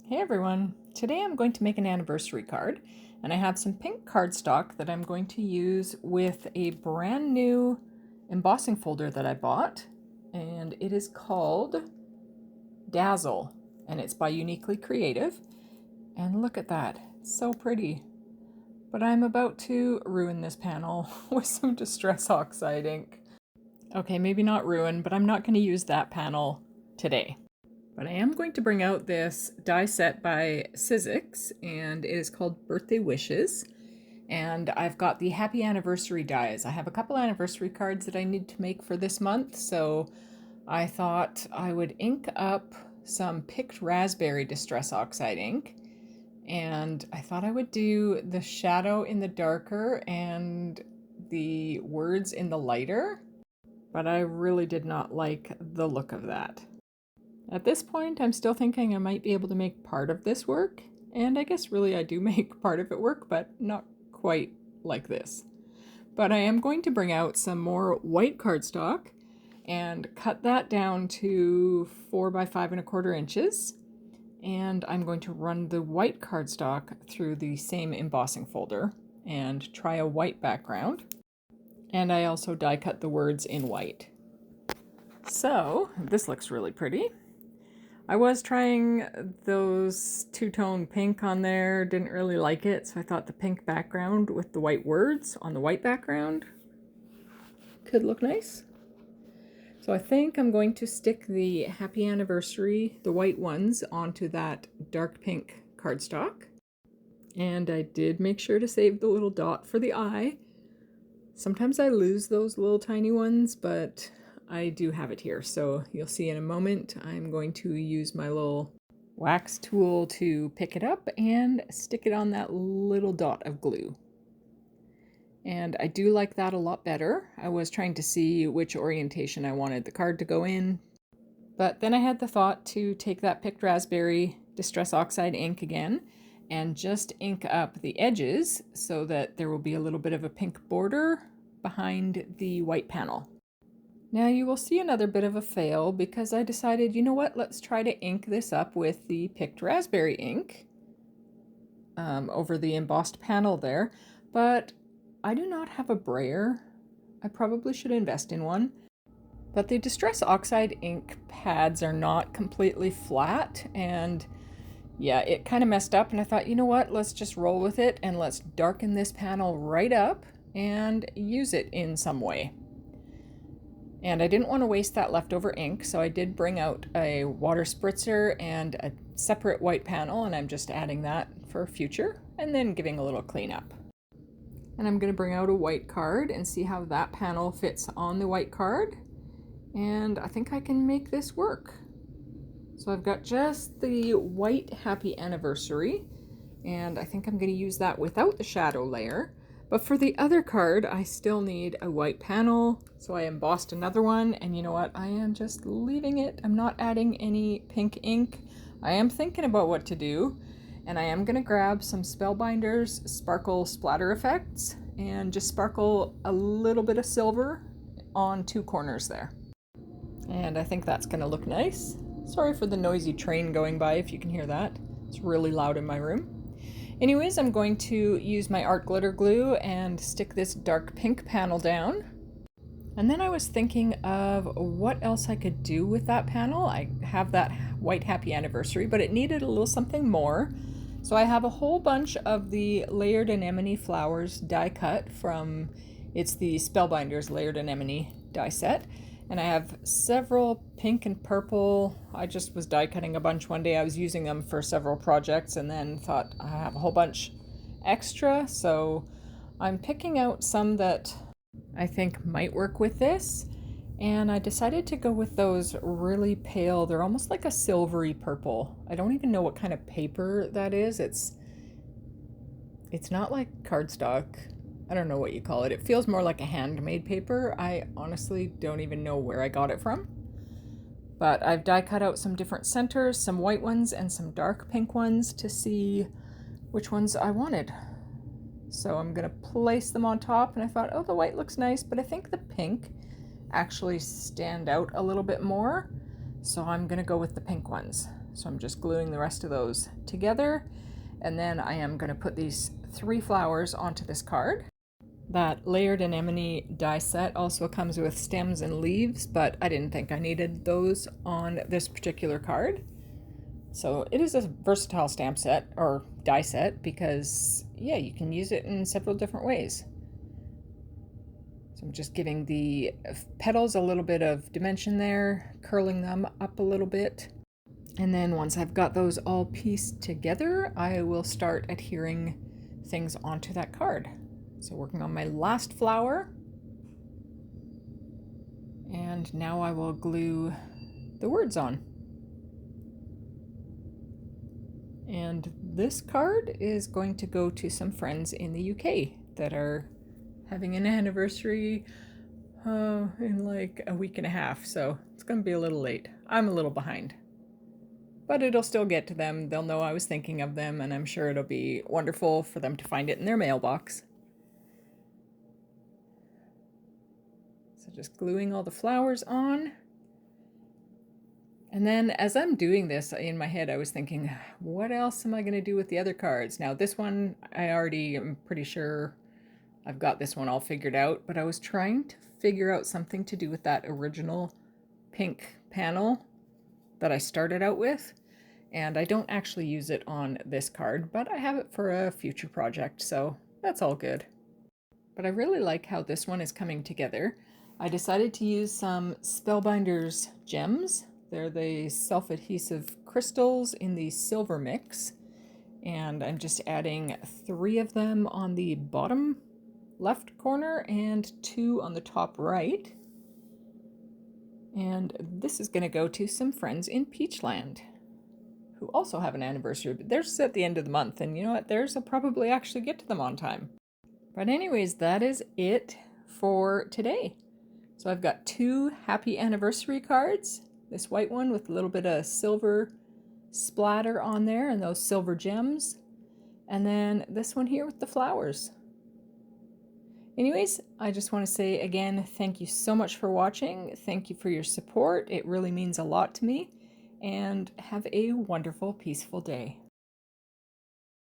Hey everyone! Today I'm going to make an anniversary card, and I have some pink cardstock that I'm going to use with a brand new embossing folder that I bought, and it is called Dazzle, and it's by Uniquely Creative. And look at that, it's so pretty. But I'm about to ruin this panel with some Distress Oxide ink. Okay, maybe not ruin, but I'm not going to use that panel today. But I am going to bring out this die set by Sizzix, and it is called Birthday Wishes. And I've got the happy anniversary dies. I have a couple anniversary cards that I need to make for this month, so I thought I would ink up some picked raspberry Distress Oxide ink. And I thought I would do the shadow in the darker and the words in the lighter, but I really did not like the look of that. At this point, I'm still thinking I might be able to make part of this work, and I guess really I do make part of it work, but not quite like this. But I am going to bring out some more white cardstock and cut that down to 4 by 5¼ inches, and I'm going to run the white cardstock through the same embossing folder and try a white background. And I also die cut the words in white. So this looks really pretty. I was trying those two-tone pink on there, didn't really like it, so I thought the pink background with the white words on the white background could look nice. So I think I'm going to stick the happy anniversary, the white ones, onto that dark pink cardstock. And I did make sure to save the little dot for the eye. Sometimes I lose those little tiny ones, but I do have it here, so you'll see in a moment. I'm going to use my little wax tool to pick it up and stick it on that little dot of glue. And I do like that a lot better. I was trying to see which orientation I wanted the card to go in, but then I had the thought to take that picked raspberry Distress Oxide ink again and just ink up the edges so that there will be a little bit of a pink border behind the white panel. Now you will see another bit of a fail because I decided, you know what, let's try to ink this up with the picked raspberry ink over the embossed panel there, but I do not have a brayer. I probably should invest in one. But the Distress Oxide ink pads are not completely flat, and yeah, it kind of messed up, and I thought, you know what, let's just roll with it and let's darken this panel right up and use it in some way. And I didn't want to waste that leftover ink, so I did bring out a water spritzer and a separate white panel, and I'm just adding that for future and then giving a little cleanup. And I'm going to bring out a white card and see how that panel fits on the white card. And I think I can make this work. So I've got just the white happy anniversary, and I think I'm going to use that without the shadow layer. But for the other card, I still need a white panel, so I embossed another one, and you know what? I am just leaving it. I'm not adding any pink ink. I am thinking about what to do, and I am going to grab some Spellbinders Sparkle Splatter Effects and just sparkle a little bit of silver on 2 corners there. And I think that's going to look nice. Sorry for the noisy train going by if you can hear that. It's really loud in my room. Anyways, I'm going to use my art glitter glue and stick this dark pink panel down. And then I was thinking of what else I could do with that panel. I have that white happy anniversary, but it needed a little something more. So I have a whole bunch of the layered anemone flowers die cut from, it's the Spellbinders layered anemone die set. And I have several pink and purple. I just was die cutting a bunch one day. I was using them for several projects and then thought I have a whole bunch extra. So I'm picking out some that I think might work with this. And I decided to go with those really pale, they're almost like a silvery purple. I don't even know what kind of paper that is. It's not like cardstock. I don't know what you call it. It feels more like a handmade paper. I honestly don't even know where I got it from. But I've die cut out some different centers, some white ones and some dark pink ones to see which ones I wanted. So I'm going to place them on top, and I thought, oh, the white looks nice, but I think the pink actually stand out a little bit more. So I'm going to go with the pink ones. So I'm just gluing the rest of those together. And then I am going to put these 3 flowers onto this card. That layered anemone die set also comes with stems and leaves, but I didn't think I needed those on this particular card. So it is a versatile stamp set, or die set, because yeah, you can use it in several different ways. So I'm just giving the petals a little bit of dimension there, curling them up a little bit. And then once I've got those all pieced together, I will start adhering things onto that card. So working on my last flower. And now I will glue the words on. And this card is going to go to some friends in the UK that are having an anniversary in like a week and a half, so it's going to be a little late. I'm a little behind. But it'll still get to them. They'll know I was thinking of them, and I'm sure it'll be wonderful for them to find it in their mailbox. So just gluing all the flowers on. And then as I'm doing this, in my head I was thinking, what else am I going to do with the other cards? Now this one, I already am pretty sure I've got this one all figured out, but I was trying to figure out something to do with that original pink panel that I started out with. And I don't actually use it on this card, but I have it for a future project, so that's all good. But I really like how this one is coming together. I decided to use some Spellbinders gems. They're the self-adhesive crystals in the silver mix. And I'm just adding 3 of them on the bottom left corner and 2 on the top right. And this is going to go to some friends in Peachland who also have an anniversary, but theirs at the end of the month. And you know what? Theirs will probably actually get to them on time. But anyways, that is it for today. So I've got 2 happy anniversary cards. This white one with a little bit of silver splatter on there and those silver gems. And then this one here with the flowers. Anyways, I just want to say again, thank you so much for watching. Thank you for your support. It really means a lot to me. And have a wonderful, peaceful day.